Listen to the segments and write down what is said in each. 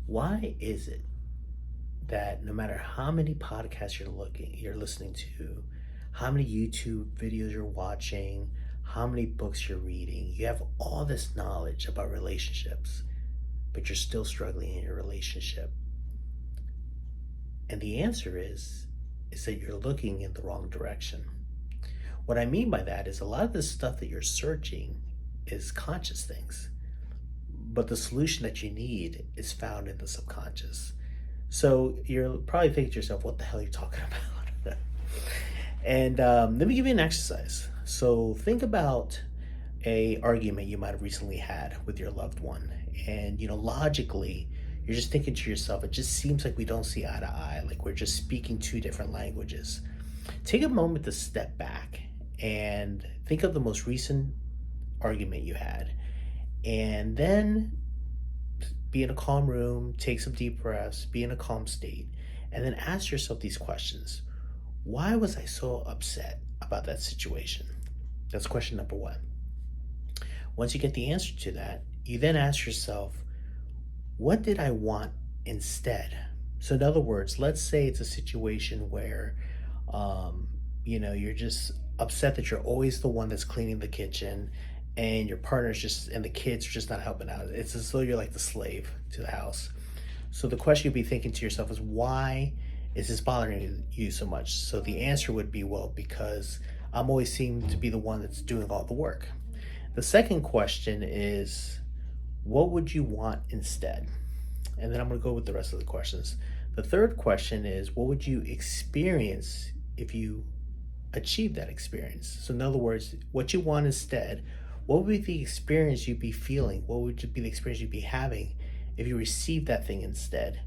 Why is it that no matter how many podcasts you're listening to, how many YouTube videos you're watching, how many books you're reading, you have all this knowledge about relationships, but you're still struggling in your relationship? And the answer is that you're looking in the wrong direction. What I mean by that is a lot of the stuff that you're searching is conscious things, but the solution that you need is found in the subconscious. So you're probably thinking to yourself, what the hell are you talking about? And let me give you an exercise. So think about a argument you might have recently had with your loved one. And, logically, you're just thinking to yourself, it just seems like we don't see eye to eye, like we're just speaking two different languages. Take a moment to step back and think of the most recent argument you had. And then be in a calm room, take some deep breaths, be in a calm state, and then ask yourself these questions. Why was I so upset about that situation? That's question number one. Once you get the answer to that, you then ask yourself, what did I want instead? So in other words, let's say it's a situation where, you're just upset that you're always the one that's cleaning the kitchen and your partner's just, and the kids are just not helping out. It's as though you're like the slave to the house. So the question you'd be thinking to yourself is, why is this bothering you so much? So the answer would be, well, because I'm always seem to be the one that's doing all the work. The second question is, what would you want instead? And then I'm going to go with the rest of the questions. The third question is, what would you experience if you achieve that experience? So in other words, what you want instead, what would be the experience you'd be feeling? What would be the experience you'd be having if you received that thing instead?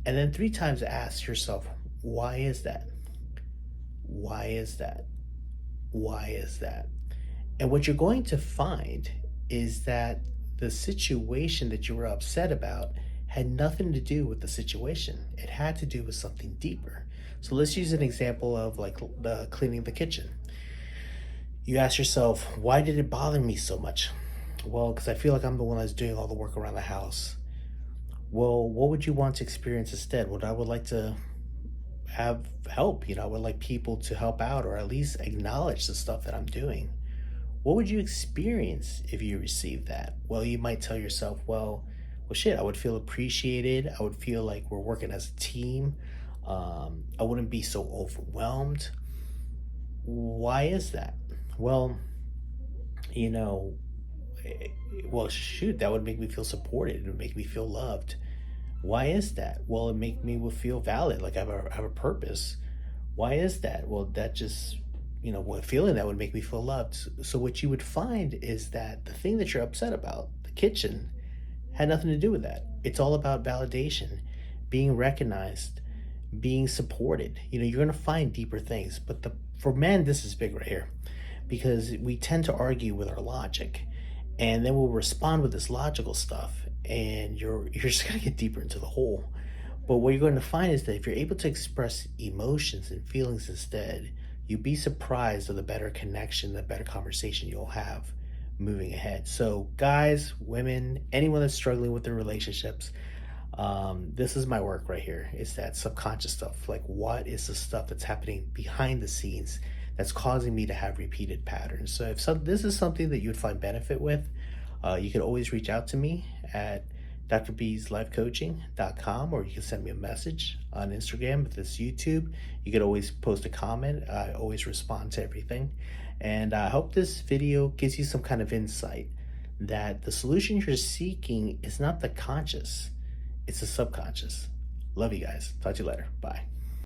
And then 3 times ask yourself, why is that? Why is that? Why is that? And what you're going to find is that the situation that you were upset about had nothing to do with the situation. It had to do with something deeper. So let's use an example of like the cleaning the kitchen. You ask yourself, why did it bother me so much? Well, because I feel like I'm the one that's doing all the work around the house. Well, what would you want to experience instead? Well, I would like to have help. I would like people to help out or at least acknowledge the stuff that I'm doing. What would you experience if you received that? Well, you might tell yourself, well, shit, I would feel appreciated. I would feel like we're working as a team. I wouldn't be so overwhelmed. Why is that? Well, shoot, that would make me feel supported. It would make me feel loved. Why is that? Well, it make me feel valid, like I have a purpose. Why is that? Well, that just, feeling that would make me feel loved. So what you would find is that the thing that you're upset about, the kitchen, had nothing to do with that. It's all about validation, being recognized, being supported. You're going to find deeper things. But for men, this is big right here, because we tend to argue with our logic, and then we'll respond with this logical stuff, and you're just going to get deeper into the hole. But what you're going to find is that if you're able to express emotions and feelings instead, you'd be surprised of the better connection, the better conversation you'll have moving ahead. So guys, women, anyone that's struggling with their relationships, this is my work right here. It's that subconscious stuff. Like, what is the stuff that's happening behind the scenes that's causing me to have repeated patterns? So if this is something that you'd find benefit with, you can always reach out to me at drbslifecoaching.com, or you can send me a message on Instagram. If it's YouTube, you could always post a comment. I always respond to everything. And I hope this video gives you some kind of insight that the solution you're seeking is not the conscious, it's the subconscious. Love you guys. Talk to you later. Bye.